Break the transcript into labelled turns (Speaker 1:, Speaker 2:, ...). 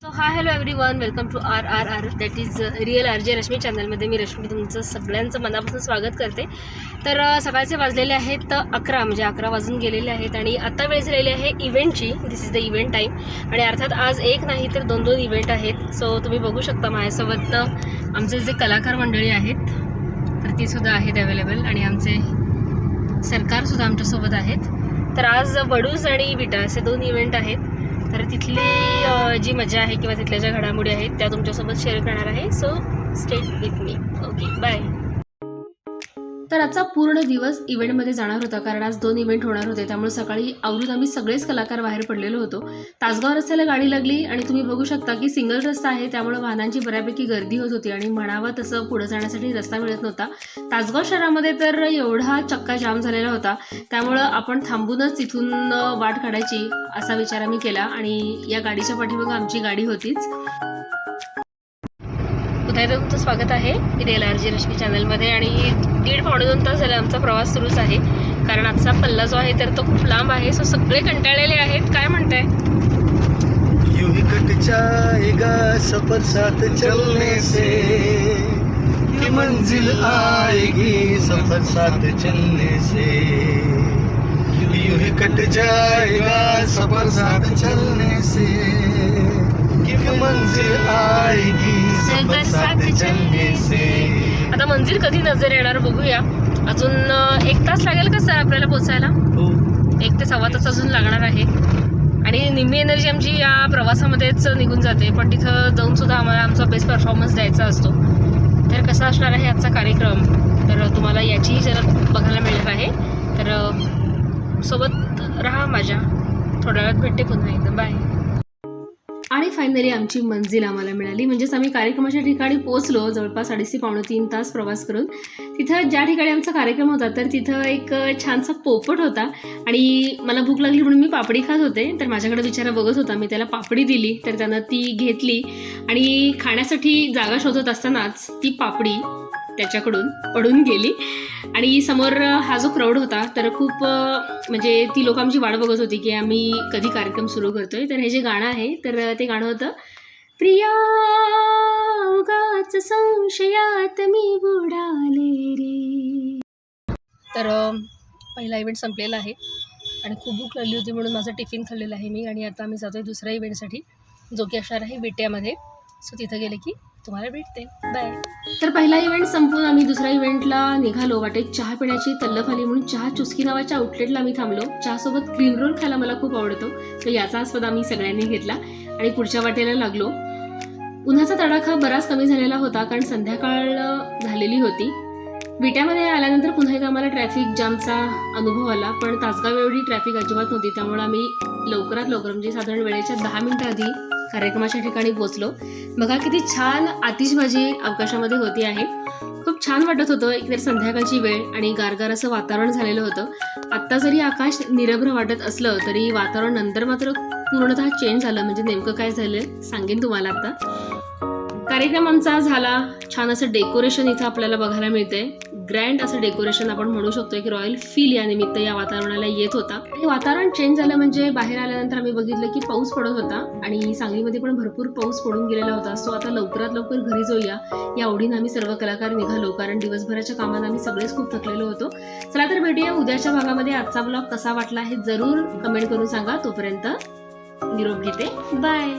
Speaker 1: So hi hello everyone, welcome to RRR that is real RJ Rashmi चॅनलमध्ये. मी रश्मी तुमचं सगळ्यांचं मनापासून स्वागत करते. तर सकाळचे वाजलेले आहेत 11, म्हणजे 11 वाजून गेलेले आहेत आणि आता वेळ झालेली आहे इव्हेंटची. दिस इज द इव्हेंट टाईम आणि अर्थात आज एक नाही तर दोन इव्हेंट आहेत. सो तुम्ही बघू शकता माझ्यासोबत आमचे जे कलाकार मंडळी आहेत तर तीसुद्धा आहेत अवेलेबल आणि आमचे सरकारसुद्धा आमच्यासोबत आहेत. तर आज वडूज आणि विटा असे 2 इव्हेंट आहेत. तर तिथली जी मजा आहे किंवा तिथल्या ज्या घडामोडी आहेत त्या तुमच्यासोबत शेअर करणार आहे. So stay with me. Okay, bye. तर आजचा पूर्ण दिवस इव्हेंटमध्ये जाणार होता, कारण आज 2 इव्हेंट होणार होते. त्यामुळे सकाळी आवरून आम्ही सगळेच कलाकार बाहेर पडलेलो होतो. तासगाव रस्त्याला गाडी लागली आणि तुम्ही बघू शकता की सिंगल रस्ता आहे, त्यामुळे वाहनांची बऱ्यापैकी गर्दी होत होती आणि म्हणावा तसं पुढे जाण्यासाठी रस्ता मिळत नव्हता. तासगाव शहरामध्ये तर एवढा चक्का जाम झालेला होता, त्यामुळं आपण थांबूनच तिथून वाट काढायची असा विचार आम्ही केला आणि या गाडीच्या पाठीमागे आमची गाडी होतीच. पुन्हा एकदा तुमचं स्वागत आहे रिअल RJ रश्मी चॅनलमध्ये आणि 1.5-2 तास झाला आमचा प्रवास सुरूच आहे, कारण आजचा पल्ला जो आहे तर तो खूप लांब आहे. सो सगळे कंटाळलेले आहेत. काय म्हणताय?
Speaker 2: यूं ही कट जाएगा सफर साथ चलने से, कि मंजिल आएगी सफर साथ चलने से. यूं ही कट जाएगा सफर साथ चलने से, कि मंजिल आएगी सफर साथ चलने से.
Speaker 1: आता मंजिल कधी नजर येणार बघूया. अजून 1 तास लागेल का सर आपल्याला पोचायला? 1 ते सव्वा तास अजून लागणार आहे आणि निम्मी एनर्जी आमची या प्रवासामध्येच निघून जाते. पण तिथं जाऊन सुद्धा आम्हाला आमचा बेस्ट परफॉर्मन्स द्यायचा असतो. तर कसा असणार आहे आजचा कार्यक्रम तर तुम्हाला याचीही जरा बघायला मिळणार आहे. तर सोबत राहा माझ्या. थोड्या वेळात भेटते पुन्हा एकदा. बाय. आणि फायनली आमची मंजिल आम्हाला मिळाली. म्हणजेच आम्ही कार्यक्रमाच्या ठिकाणी पोहोचलो. जवळपास 2.5-3 तास प्रवास करून तिथं ज्या ठिकाणी आमचा कार्यक्रम होता तर तिथं एक छानसा पोपट होता आणि मला भूक लागली म्हणून मी पापडी खात होते. तर माझ्याकडे बिचारा बघत होता. मी त्याला पापडी दिली तर त्यानं ती घेतली आणि खाण्यासाठी जागा शोधत असतानाच ती पापडी त्याच्याकडून पडून गेली आणि समोर हा जो क्राऊड होता तर खूप म्हणजे ती लोक आमची वाट बघत होती की आम्ही कधी कार्यक्रम सुरू करतोय. तर हे जे गाणं आहे तर ते गाणं होतं प्रिया उगाच संशयात मी बुडाले रे. तर पहिला इव्हेंट संपलेला आहे आणि खूप भूक लागली होती म्हणून माझं टिफिन खाल्लेलं आहे मी आणि आता आम्ही जातोय दुसऱ्या इव्हेंटसाठी, जो की असणार आहे विट्यामध्ये. सो तिथं गेले की तुम्हाला भेटते. बाय. तर पहिला इव्हेंट संपून आम्ही दुसऱ्या इव्हेंटला निघालो. वाटेत चहा पिण्याची तल्लफ आली म्हणून चहा चुस्की नावाच्या आउटलेटला आम्ही थांबलो. चहासोबत क्रीम रोल खायला मला खूप आवडतो, तर याचा आस्वाद आम्ही सगळ्यांनी घेतला आणि पुढच्या वाटेला लागलो. उन्हाचा तडाखा बराच कमी झालेला होता, कारण संध्याकाळ झालेली होती. विट्यामध्ये आल्यानंतर पुन्हा एकदा आम्हाला ट्रॅफिक जामचा अनुभव आला, पण तासगाव एवढी ट्रॅफिक अजिबात नव्हती. त्यामुळे आम्ही लवकरात लवकर म्हणजे साधारण वेळेच्या 10 मिनिटं आधी कार्यक्रमाच्या ठिकाणी पोहोचलो. बघा किती छान आतिषबाजी अवकाशामध्ये होती आहे. खूप छान वाटत होतं. एकतर संध्याकाळची वेळ आणि गारगार असं वातावरण झालेलं होतं. आत्ता जरी आकाश निरभ्र वाटत असलं तरी वातावरण नंतर मात्र पूर्णतः चेंज झालं. म्हणजे नेमकं काय झालं सांगेन तुम्हाला आता. कार्यक्रम आमचा झाला. छान असं डेकोरेशन इथं आपल्याला बघायला मिळतंय. ग्रँड असं डेकोरेशन आपण म्हणू शकतो की रॉयल फील या निमित्त या वातावरणाला येत होता. आणि वातावरण चेंज झालं म्हणजे बाहेर आल्यानंतर आम्ही बघितलं की पाऊस पडत होता आणि सांगलीमध्ये पण भरपूर पाऊस पडून गेलेला होता. सो आता लवकरात लवकर घरी जाऊया या आवडीनं आम्ही सर्व कलाकार निघालो, कारण दिवसभराच्या कामात आम्ही सगळेच खूप थकलेलो होतो. चला तर भेटूया उद्याच्या भागामध्ये. आजचा ब्लॉग कसा वाटला हे जरूर कमेंट करून सांगा. तोपर्यंत निरोप घेते. बाय.